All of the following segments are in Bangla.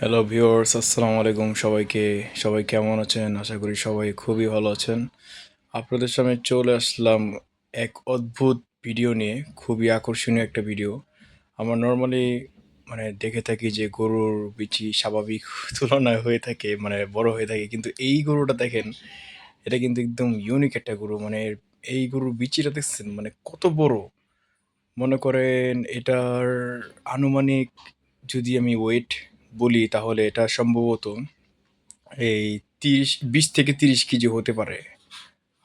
হ্যালো ভিউয়ার্স, আসসালামু আলাইকুম সবাইকে। সবাই কেমন আছেন? আশা করি সবাই খুবই ভালো আছেন। আপনাদের সামনে চলে আসলাম এক অদ্ভুত ভিডিও নিয়ে, খুবই আকর্ষণীয় একটা ভিডিও। আমরা নরমালি দেখে থাকি যে গরুর বিচি স্বাভাবিক তুলনায় হয়ে থাকে, বড় হয়ে থাকে। কিন্তু এই গরুটা দেখেন, এটা কিন্তু একদম ইউনিক একটা গরু। এই গরুর বিচিটা দেখছেন কত বড়! মনে করেন এটার আনুমানিক যদি আমি ওয়েট বলি তাহলে এটা সম্ভবত এই 20 থেকে 30 কেজি হতে পারে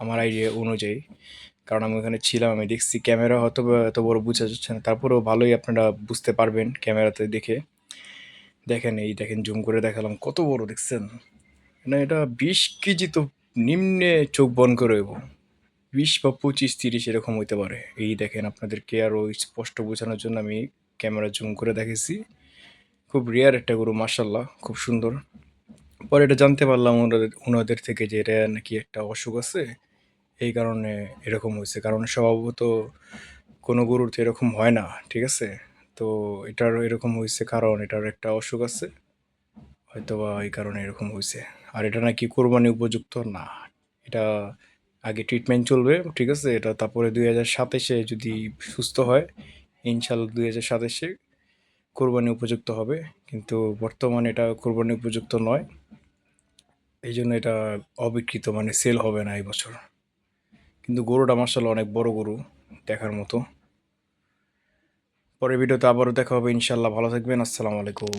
আমার আইডিয়া অনুযায়ী। কারণ আমি ওখানে ছিলাম, আমি দেখছি। ক্যামেরা হয়তো বা এত বড় বোঝা যাচ্ছে না, তারপরেও ভালোই আপনারা বুঝতে পারবেন ক্যামেরাতে দেখে। দেখেন, এই দেখেন, জুম করে দেখালাম, কত বড় দেখছেন। এটা 20 কেজি তো নিম্নে চোখ বন্ধ করে হইব। 20 বা 25 30 এরকম হইতে পারে। এই দেখেন, আপনাদেরকে আরো স্পষ্ট বোঝানোর জন্য আমি ক্যামেরা জুম করে দেখেছি। খুব রেয়ার একটা গরু, মার্শাল্লাহ, খুব সুন্দর। পরে এটা জানতে পারলাম ওনাদের থেকে যে এটা নাকি একটা অসুখ আছে, এই কারণে এরকম হয়েছে। কারণ স্বভাবত কোনো গরুর তো এরকম হয় না, ঠিক আছে? তো এটার এরকম হয়েছে কারণ এটার একটা অসুখ আছে, হয়তোবা এই কারণে এরকম হয়েছে। আর এটা নাকি কোরবানি উপযুক্ত না। এটা আগে ট্রিটমেন্ট চলবে, ঠিক আছে? এটা তারপরে 2027-এ যদি সুস্থ হয়, ইনশাল্লাহ 2027-এ কোরবানি উপযুক্ত হবে। কিন্তু বর্তমানে এটা কোরবানি উপযুক্ত নয়, এই জন্য এটা অবিকৃত, সেল হবে না এই বছর। কিন্তু গরুটা মার্শাল্লাহ অনেক বড় গরু, দেখার মতো। পরের ভিডিওতে আবারও দেখা হবে ইনশাল্লাহ। ভালো থাকবেন। আসসালামু আলাইকুম।